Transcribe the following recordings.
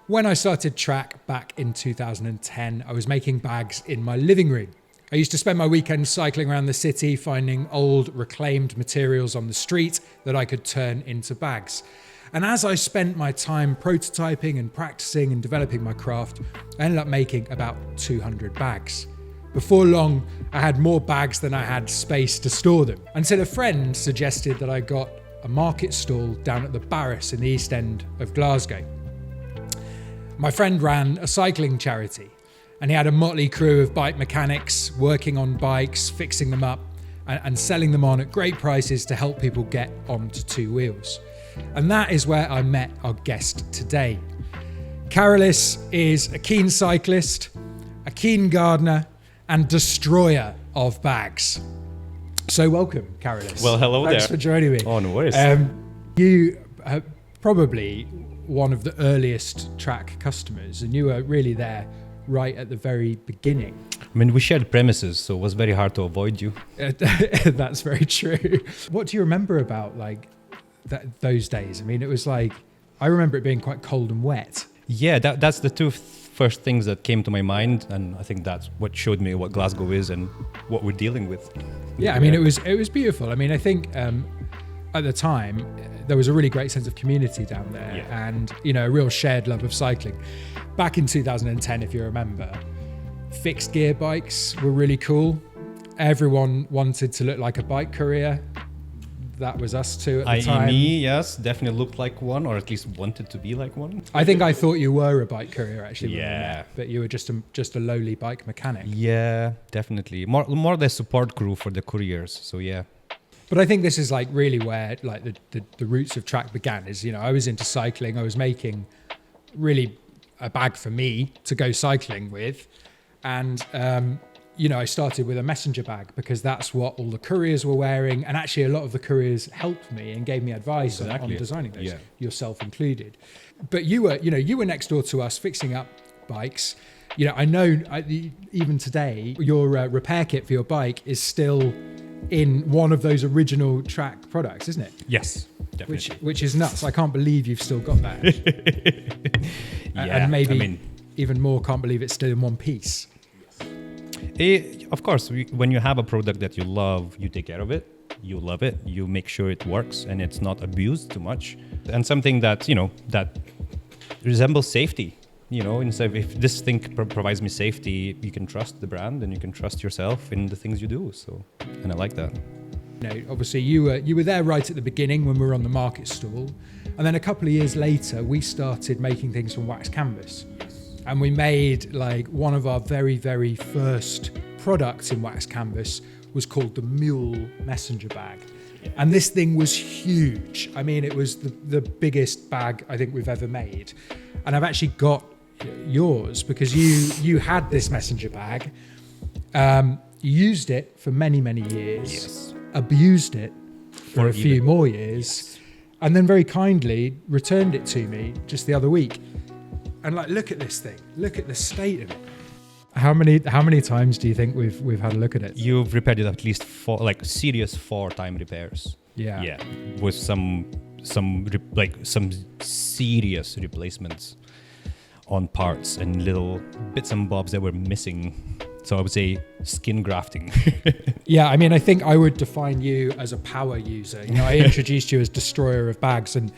When I started Trakke back in 2010, I was making bags in my living room. I used to spend my weekends cycling around the city, finding old reclaimed materials on the street that I could turn into bags. And as I spent my time prototyping and practicing and developing my craft, I ended up making about 200 bags. Before long, I had more bags than I had space to store them, until a friend suggested that I got a market stall down at the Barra in the East End of Glasgow. My friend ran a cycling charity, and he had a motley crew of bike mechanics working on bikes, fixing them up and selling them on at great prices to help people get onto two wheels. And that is where I met our guest today. Karolis is a keen cyclist, a keen gardener, and destroyer of bags. So welcome, Karolis. Well, hello there. Thanks for joining me. Oh, no worries. You are probably one of the earliest Trakke customers, and you were really there right at the very beginning. I mean, we shared premises, so it was very hard to avoid you. That's very true. What do you remember about those days? I mean, it was like, I remember it being quite cold and wet. Yeah, that's the two first things that came to my mind, and I think that's what showed me what Glasgow is and what we're dealing with. Yeah, I mean, it was beautiful. I mean, I think at the time, there was a really great sense of community down there, and, a real shared love of cycling. Back in 2010, if you remember, fixed gear bikes were really cool. Everyone wanted to look like a bike courier. That was us too at the time. Me, yes, definitely looked like one, or at least wanted to be like one. I think I thought you were a bike courier actually. Yeah, but you were just a lowly bike mechanic. Yeah, definitely. More the support crew for the couriers. So yeah. But I think this is like really where like the roots of Trakke began. Is I was into cycling. I was making really a bag for me to go cycling with, and I started with a messenger bag because that's what all the couriers were wearing, and actually a lot of the couriers helped me and gave me advice on designing those, yourself included. But you were next door to us fixing up bikes. I know even today your repair kit for your bike is still in one of those original Trakke products, isn't it? Yes, definitely. Which is nuts. I can't believe you've still got that. And maybe even more, can't believe it's still in one piece. Of course, when you have a product that you love, you take care of it, you love it, you make sure it works and it's not abused too much. And something that, that resembles safety. Instead, if this thing provides me safety, you can trust the brand and you can trust yourself in the things you do. So, and I like that. Obviously you were there right at the beginning when we were on the market stall, and then a couple of years later we started making things from wax canvas, and we made like one of our very, very first products in wax canvas was called the Mule messenger bag. And this thing was huge. I mean, it was the biggest bag I think we've ever made. And I've actually got yours because you had this messenger bag, used it for many, many years, abused it for a few more years, and then very kindly returned it to me just the other week. And look at this thing. Look at the state of it. How many times do you think we've had a look at it? You've repaired it at least serious 4-time repairs. Yeah. With some serious replacements on parts and little bits and bobs that were missing. So I would say skin grafting. Yeah, I mean, I think I would define you as a power user. I introduced you as destroyer of bags, and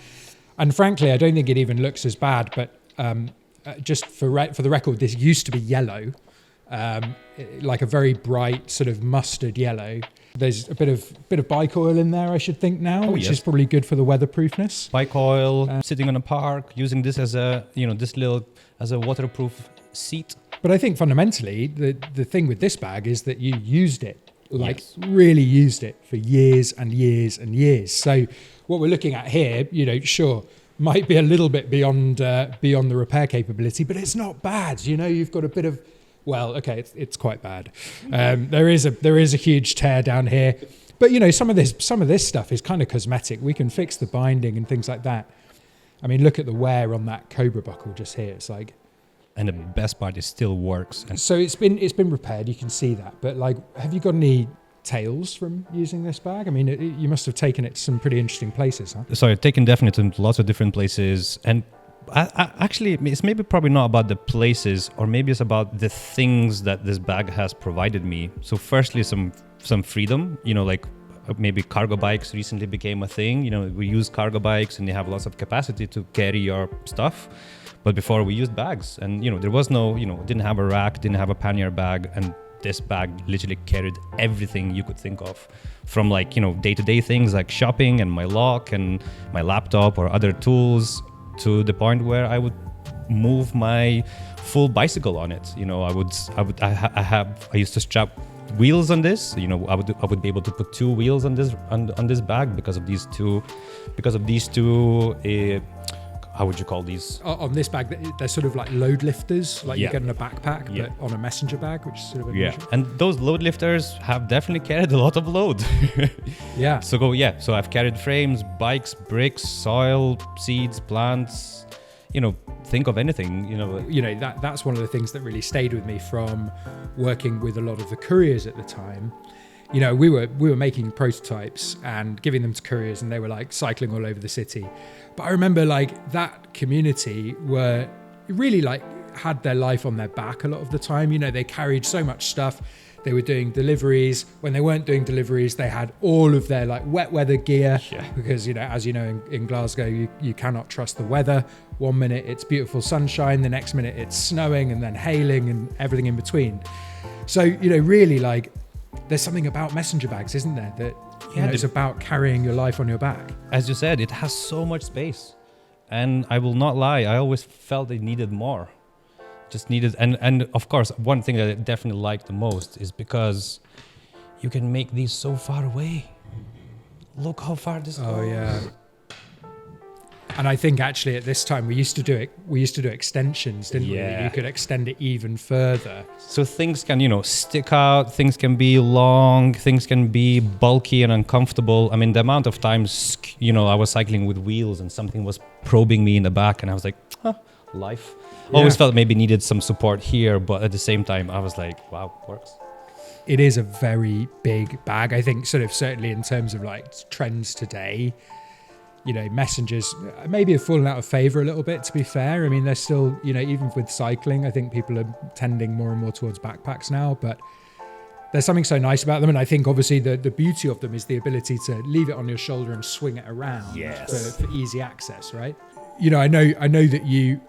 frankly, I don't think it even looks as bad. But just for the record, this used to be yellow, like a very bright sort of mustard yellow. There's a bit of bike oil in there, I should think now, which is probably good for the weatherproofness. Bike oil, sitting on a park, using this as a as a waterproof seat. But I think fundamentally, the thing with this bag is that you used it, really used it for years and years and years. So what we're looking at here, sure, might be a little bit beyond the repair capability, but it's not bad. You've got a bit of, well, okay, it's quite bad. There is a huge tear down here, but some of this stuff is kind of cosmetic. We can fix the binding and things like that. I mean, look at the wear on that Cobra buckle just here. It's like, and the best part, it still works. And so it's been repaired. You can see that. But have you got any tales from using this bag? I mean, you must have taken it to some pretty interesting places, huh? So I've taken definitely to lots of different places, and Actually, it's maybe probably not about the places, or maybe it's about the things that this bag has provided me. So firstly, some freedom, like maybe cargo bikes recently became a thing. We use cargo bikes and they have lots of capacity to carry your stuff. But before we used bags, and there was no, didn't have a rack, didn't have a pannier bag, and this bag literally carried everything you could think of, from day-to-day things like shopping and my lock and my laptop or other tools, to the point where I would move my full bicycle on it. I used to strap wheels on this. I would be able to put 2 wheels on this bag because of these two. How would you call these? On this bag, they're sort of like load lifters, like you get in a backpack, Yeah. but on a messenger bag, which is sort of unusual. And those load lifters have definitely carried a lot of load. Yeah. So I've carried frames, bikes, bricks, soil, seeds, plants. Think of anything. That's one of the things that really stayed with me from working with a lot of the couriers at the time. We were making prototypes and giving them to couriers, and they were like cycling all over the city. But I remember that community were really had their life on their back a lot of the time. They carried so much stuff. They were doing deliveries. When they weren't doing deliveries, they had all of their wet weather gear, because as in Glasgow, you cannot trust the weather. One minute it's beautiful sunshine, the next minute it's snowing and then hailing and everything in between. So really there's something about messenger bags, isn't there, that it's about carrying your life on your back. As you said, it has so much space, and I will not lie, I always felt it needed more. Just needed, and of course, one thing that I definitely like the most is because you can make these so far away. Look how far this goes. Oh yeah. And I think actually at this time we used to do extensions, didn't we? You could extend it even further. So things can, stick out, things can be long, things can be bulky and uncomfortable. I mean, the amount of times, I was cycling with wheels and something was probing me in the back, and I was like, life. Always felt maybe needed some support here, but at the same time, I was like, wow, works. It is a very big bag. I think certainly in terms of trends today, messengers maybe have fallen out of favor a little bit, to be fair. I mean, they're still, even with cycling, I think people are tending more and more towards backpacks now, but there's something so nice about them. And I think obviously the beauty of them is the ability to leave it on your shoulder and swing it around for easy access, right? I know that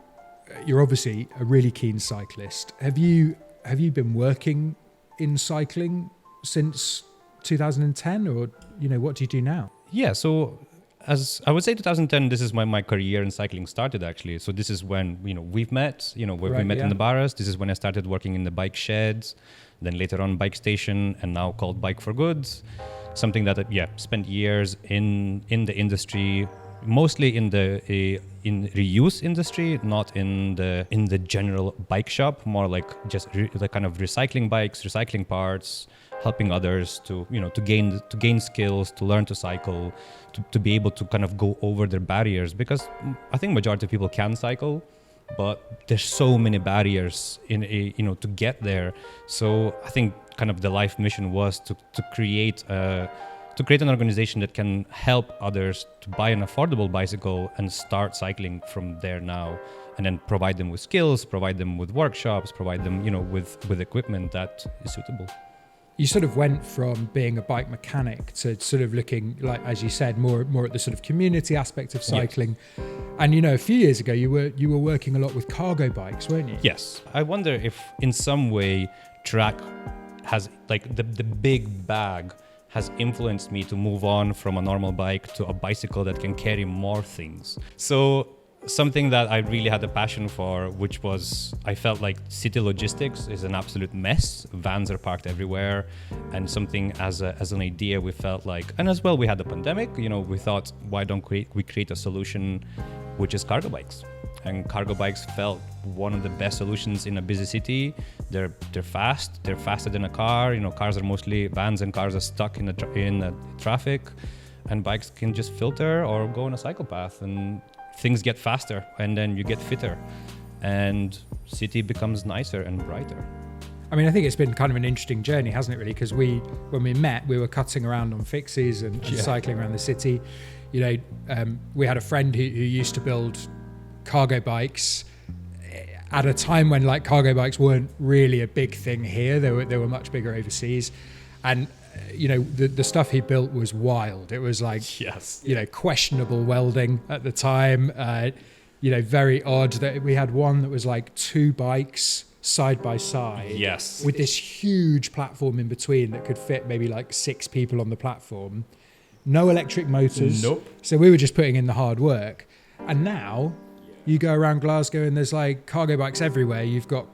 you're obviously a really keen cyclist. Have you been working in cycling since 2010, or what do you do now? Yeah, so as I would say 2010, this is when my career in cycling started, actually. So this is when we've met, where we met in the Barras. This is when I started working in the bike sheds, then later on bike station, and now called Bike for Good. Something that spent years in the industry, mostly in the in reuse industry, not in the general bike shop, more like just the kind of recycling bikes, recycling parts, helping others to gain skills, to learn to cycle, to be able to kind of go over their barriers, because I think majority of people can cycle, but there's so many barriers to get there. So I think kind of the life mission was to create an organization that can help others to buy an affordable bicycle and start cycling from there now, and then provide them with skills, provide them with workshops, provide them, with equipment that is suitable. You sort of went from being a bike mechanic to sort of looking, like, as you said, more at the sort of community aspect of cycling. Yes. And, a few years ago, you were working a lot with cargo bikes, weren't you? Yes. I wonder if in some way Trakke has, the big bag has influenced me to move on from a normal bike to a bicycle that can carry more things. So something that I really had a passion for, which was, I felt like city logistics is an absolute mess. Vans are parked everywhere, and something as an idea we felt like, and as well we had the pandemic, we thought, why don't we create a solution which is cargo bikes? And cargo bikes felt one of the best solutions in a busy city. They're fast. They're faster than a car. Cars are mostly, vans and cars are stuck in the traffic, and bikes can just filter or go on a cycle path, and things get faster, and then you get fitter, and city becomes nicer and brighter. I mean, I think it's been kind of an interesting journey, hasn't it, really? Because when we met, we were cutting around on fixies and cycling around the city. We had a friend who used to build cargo bikes at a time when like cargo bikes weren't really a big thing here. They were much bigger overseas, and the stuff he built was wild. It was like questionable welding at the time. Very odd. That we had one that was like 2 bikes side by side, with this huge platform in between that could fit maybe like 6 people on the platform. No electric motors. Nope. So we were just putting in the hard work. And now you go around Glasgow and there's like cargo bikes everywhere. You've got,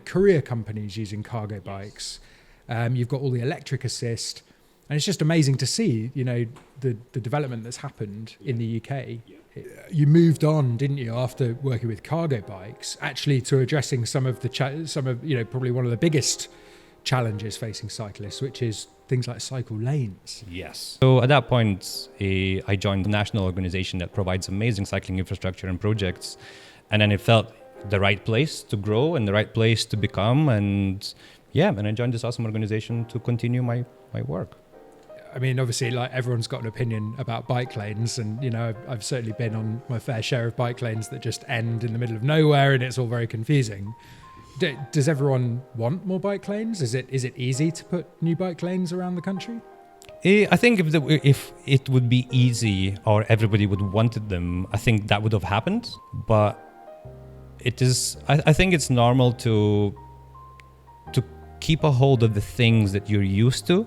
courier companies using cargo bikes. You've got all the electric assist. And it's just amazing to see, the development that's happened in the UK. You moved on, didn't you, after working with cargo bikes, actually to addressing some of probably one of the biggest challenges facing cyclists, which is things like cycle lanes. Yes. So at that point, I joined a national organization that provides amazing cycling infrastructure and projects. And then it felt the right place to grow and the right place to become. And I joined this awesome organization to continue my work. I mean, obviously, like everyone's got an opinion about bike lanes, and I've certainly been on my fair share of bike lanes that just end in the middle of nowhere, and it's all very confusing. Does everyone want more bike lanes? Is it easy to put new bike lanes around the country? I think if it would be easy or everybody would wanted them, I think that would have happened. But it is. I think it's normal to keep a hold of the things that you're used to.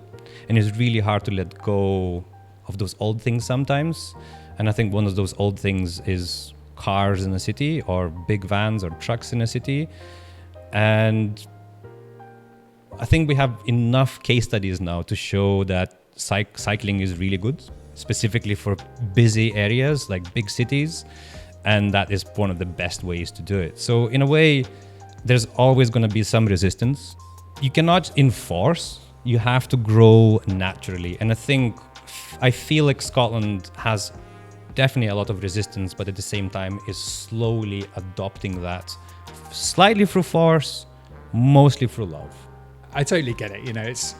And it's really hard to let go of those old things sometimes. And I think one of those old things is cars in a city or big vans or trucks in a city. And I think we have enough case studies now to show that cycling is really good, specifically for busy areas like big cities. And that is one of the best ways to do it. So in a way, there's always going to be some resistance. You cannot enforce. You have to grow naturally. And I feel like Scotland has definitely a lot of resistance, but at the same time is slowly adopting that, slightly through force, mostly through love. I totally get it. It's,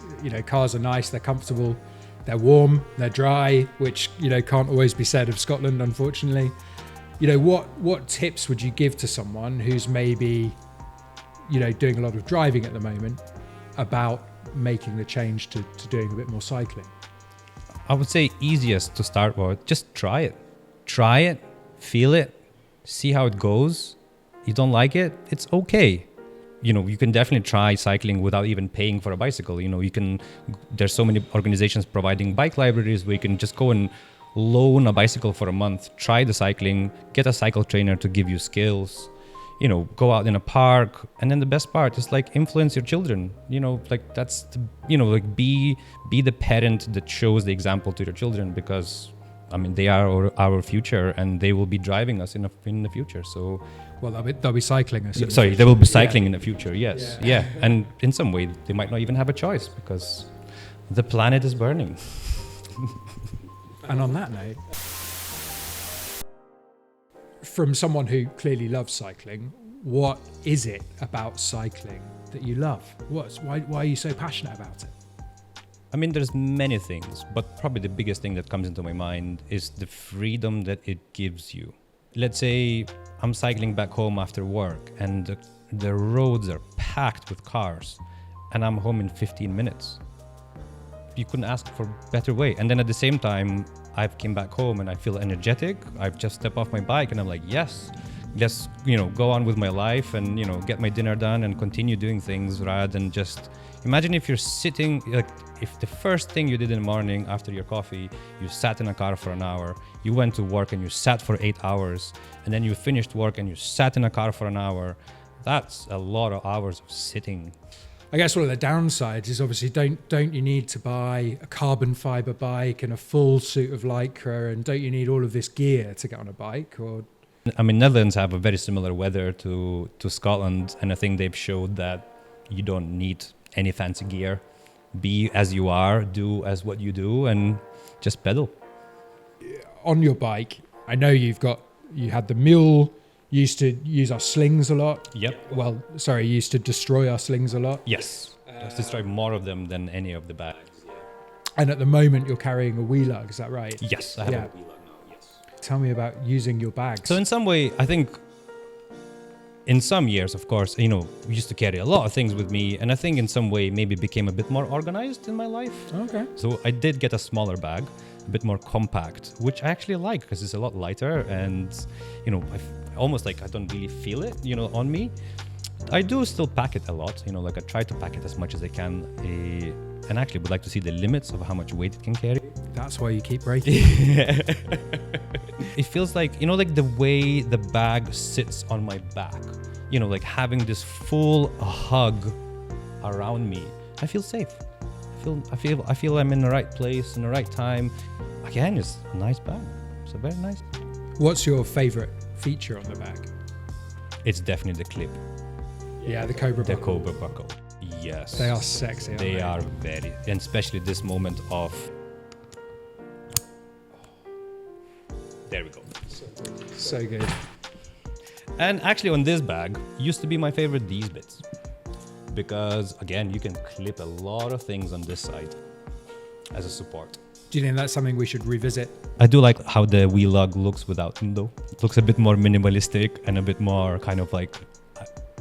cars are nice, they're comfortable, they're warm, they're dry, which, can't always be said of Scotland, unfortunately. What tips would you give to someone who's maybe, doing a lot of driving at the moment about making the change to doing a bit more cycling? I would say easiest to start with, just try it, feel it, see how it goes. You don't like it, it's okay. You can definitely try cycling without even paying for a bicycle. There's so many organizations providing bike libraries where you can just go and loan a bicycle for a month, try the cycling, get a cycle trainer to give you skills. Go out in a park, and then the best part is like influence your children. That's be the parent that shows the example to your children, because they are our future, and they will be driving us in the future. So, well, they'll be cycling us. Sorry, they will be cycling in the future. Yes, yeah, and in some way they might not even have a choice because the planet is burning. And on that note, from someone who clearly loves cycling, what is it about cycling that you love? Why are you so passionate about it? There's many things, but probably the biggest thing that comes into my mind is the freedom that it gives you. Let's say I'm cycling back home after work and the roads are packed with cars and I'm home in 15 minutes. You couldn't ask for a better way. And then at the same time, I've came back home and I feel energetic. I've just stepped off my bike and I'm like, yes, let's, go on with my life and, get my dinner done and continue doing things rather than just imagine if you're sitting, if the first thing you did in the morning after your coffee, you sat in a car for an hour, you went to work and you sat for 8 hours, and then you finished work and you sat in a car for an hour. That's a lot of hours of sitting. I guess one of the downsides is obviously don't you need to buy a carbon fiber bike and a full suit of Lycra, and don't you need all of this gear to get on a bike? Or Netherlands have a very similar weather to Scotland, and I think they've showed that you don't need any fancy gear. Be as you are, do as what you do, and just pedal. On your bike, I know you had the mule. You used to use our slings a lot. Yep. Well, sorry, you used to destroy our slings a lot. Yes. Just destroy more of them than any of the bags. And at the moment, you're carrying a wheelug, is that right? Yes, I have a wheelug now, yes. Tell me about using your bags. So in some way, I think in some years, of course, we used to carry a lot of things with me, and I think in some way maybe became a bit more organized in my life. Okay. So I did get a smaller bag, a bit more compact, which I actually like because it's a lot lighter, and almost like I don't really feel it, on me. I do still pack it a lot, like I try to pack it as much as I can, and actually would like to see the limits of how much weight it can carry. That's why you keep breaking. It feels like, like the way the bag sits on my back, like having this full hug around me. I feel safe. I feel I'm in the right place, in the right time. Again, it's a nice bag. It's a very nice. What's your favorite feature on the bag? It's definitely the clip. Yeah, the Cobra The buckle. Cobra buckle. Yes. They are sexy, aren't they? They are very, and especially this moment of. There we go. So good. And actually on this bag used to be my favorite, these bits. Because again, you can clip a lot of things on this side as a support. Do you think that's something we should revisit? I do like how the wheel lug looks without them though. It looks a bit more minimalistic and a bit more kind of like,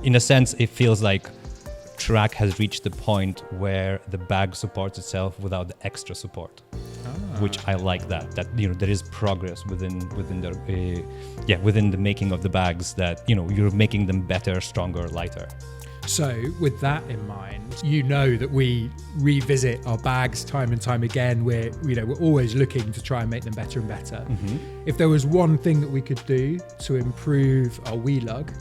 in a sense, it feels like Trakke has reached the point where the bag supports itself without the extra support. Which I like that there is progress within the making of the bags, that you're making them better, stronger, lighter. So with that in mind, that we revisit our bags time and time again. We're always looking to try and make them better and better. Mm-hmm. If there was one thing that we could do to improve our wheel lug,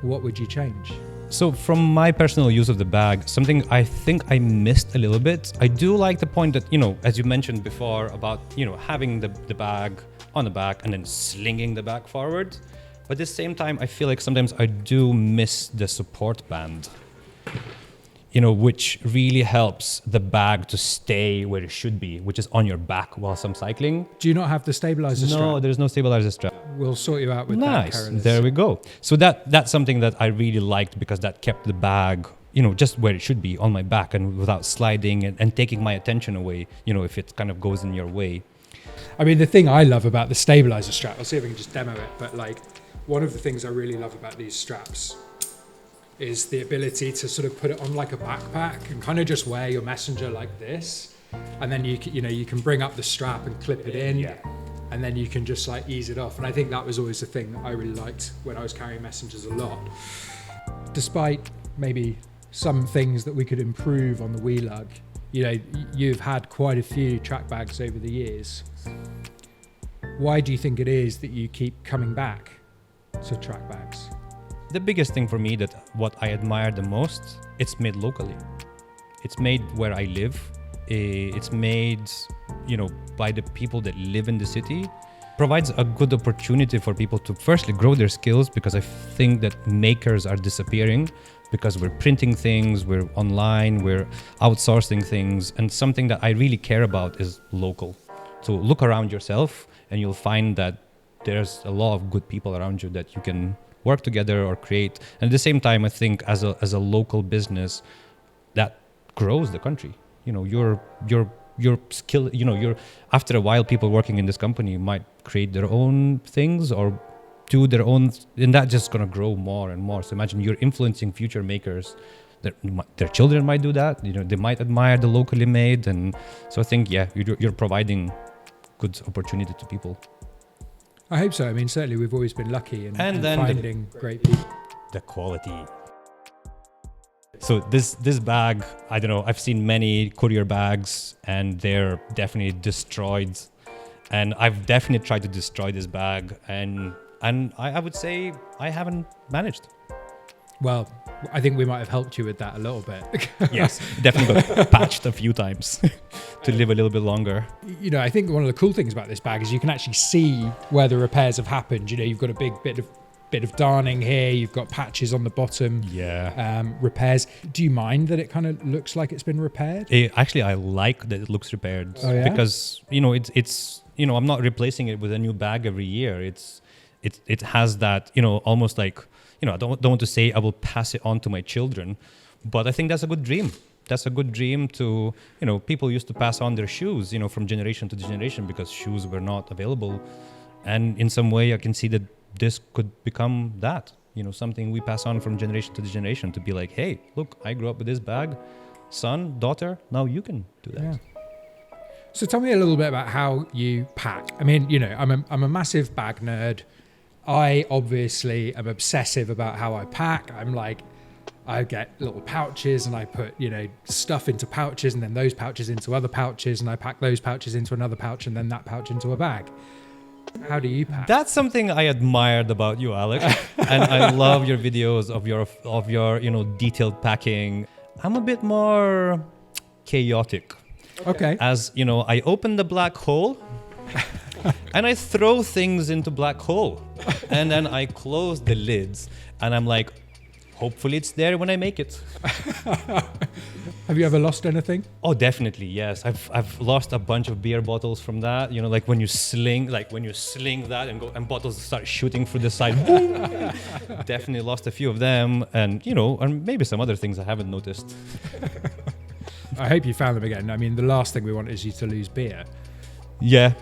what would you change? So from my personal use of the bag, something I think I missed a little bit. I do like the point that, as you mentioned before about, having the bag on the back and then slinging the bag forward. But at the same time, I feel like sometimes I do miss the support band, which really helps the bag to stay where it should be, which is on your back whilst I'm cycling. Do you not have the stabilizer strap? No, there's no stabilizer strap. We'll sort you out with Nice. that, Karolis. There we go. So that's something that I really liked, because that kept the bag, just where it should be, on my back, and without sliding and taking my attention away, if it kind of goes in your way. I mean, the thing I love about the stabilizer strap, I'll see if I can just demo it, but one of the things I really love about these straps is the ability to sort of put it on like a backpack and kind of just wear your messenger like this, and then you can bring up the strap and clip it in. Yeah. And then you can just ease it off. And I think that was always the thing that I really liked when I was carrying messengers a lot. Despite maybe some things that we could improve on the wheel lug, you've had quite a few Trakke bags over the years. Why do you think it is that you keep coming back to Trakke bags? The biggest thing for me, that what I admire the most, it's made locally. It's made where I live. It's made, by the people that live in the city. Provides a good opportunity for people to firstly grow their skills, because I think that makers are disappearing because we're printing things, we're online, we're outsourcing things, and something that I really care about is local. So look around yourself and you'll find that there's a lot of good people around you that you can work together or create. And at the same time, I think as a local business, that grows the country. Your skill, you're, after a while, people working in this company might create their own things or do their own, and that's just going to grow more and more. So imagine you're influencing future makers. Their children might do that. They might admire the locally made, and so I think you're providing good opportunity to people. I hope so. I mean, certainly we've always been lucky in And then finding great people. The quality. So this bag, I don't know, I've seen many courier bags and they're definitely destroyed. And I've definitely tried to destroy this bag, and I would say I haven't managed. Well, I think we might have helped you with that a little bit. Yes, definitely got patched a few times to live a little bit longer. I think one of the cool things about this bag is you can actually see where the repairs have happened. You've got a big bit of darning here. You've got patches on the bottom. Yeah. Repairs. Do you mind that it kind of looks like it's been repaired? Actually, I like that it looks repaired. Oh, yeah? Because it's I'm not replacing it with a new bag every year. It has that almost like I don't want to say I will pass it on to my children, but I think that's a good dream. That's a good dream to people used to pass on their shoes from generation to generation because shoes were not available, and in some way I can see that this could become that. something we pass on from generation to generation to be like, hey, look, I grew up with this bag, son, daughter, now you can do that. Yeah. So tell me a little bit about how you pack. I mean, I'm a massive bag nerd. I obviously am obsessive about how I pack. I get little pouches and I put, stuff into pouches and then those pouches into other pouches and I pack those pouches into another pouch and then that pouch into a bag. How do you pack? That's something I admired about you, Alex. And I love your videos of your detailed packing. I'm a bit more chaotic. Okay. As I open the black hole and I throw things into black hole and then I close the lids and I'm like, hopefully it's there when I make it. Have you ever lost anything? Oh, definitely, yes. I've lost a bunch of beer bottles from that. Like when you sling that and bottles start shooting through the side. Boom! Definitely lost a few of them, and and maybe some other things I haven't noticed. I hope you found them again. I mean, the last thing we want is you to lose beer. Yeah.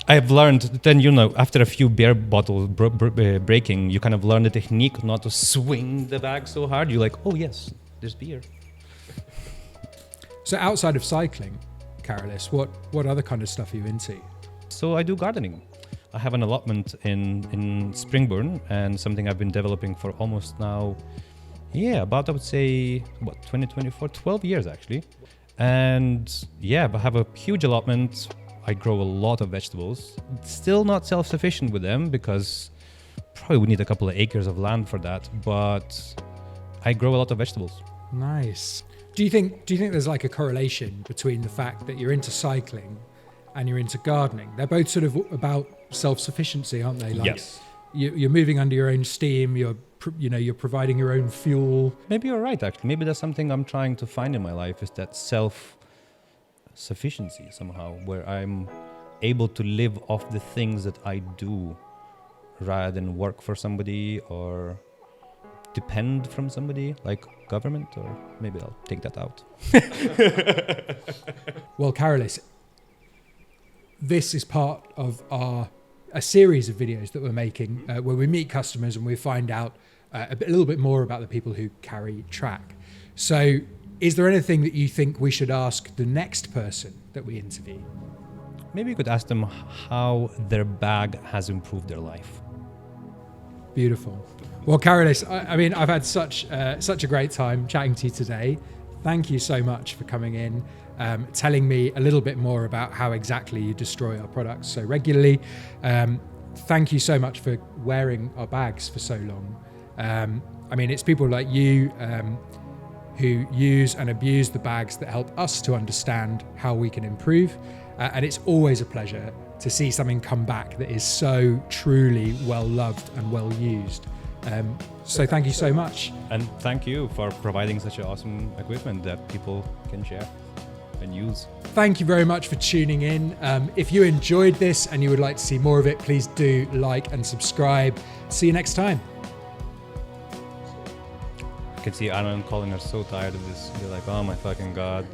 I've learned then, after a few beer bottles breaking, you kind of learn the technique not to swing the bag so hard. You're like, oh yes, there's beer. So outside of cycling, Karolis, what other kind of stuff are you into? So I do gardening. I have an allotment in Springburn and something I've been developing for almost now, about I would say, 2024, 12 years actually. And I have a huge allotment. I grow a lot of vegetables. Still not self-sufficient with them because probably would need a couple of acres of land for that, but I grow a lot of vegetables. Nice. Do you think there's like a correlation between the fact that you're into cycling and you're into gardening? They're both sort of about self-sufficiency, aren't they? Like, yes. You're moving under your own steam. You're providing your own fuel. Maybe you're right, actually. Maybe that's something I'm trying to find in my life, is that self-sufficiency somehow, where I'm able to live off the things that I do rather than work for somebody or depend from somebody like government, or maybe I'll take that out. Well, Karolis, this is part of a series of videos that we're making where we meet customers and we find out a little bit more about the people who carry Trakke. So is there anything that you think we should ask the next person that we interview? Maybe you could ask them how their bag has improved their life. Beautiful. Well, Karolis, I mean, I've had such a great time chatting to you today. Thank you so much for coming in, telling me a little bit more about how exactly you destroy our products so regularly. Thank you so much for wearing our bags for so long. I mean, it's people like you who use and abuse the bags that help us to understand how we can improve. And it's always a pleasure to see something come back that is so truly well loved and well used. So thank you so much. And thank you for providing such an awesome equipment that people can share and use. Thank you very much for tuning in. If you enjoyed this and you would like to see more of it, please do like and subscribe. See you next time. I can see Anna and Colin are so tired of this. They're like, oh my fucking God.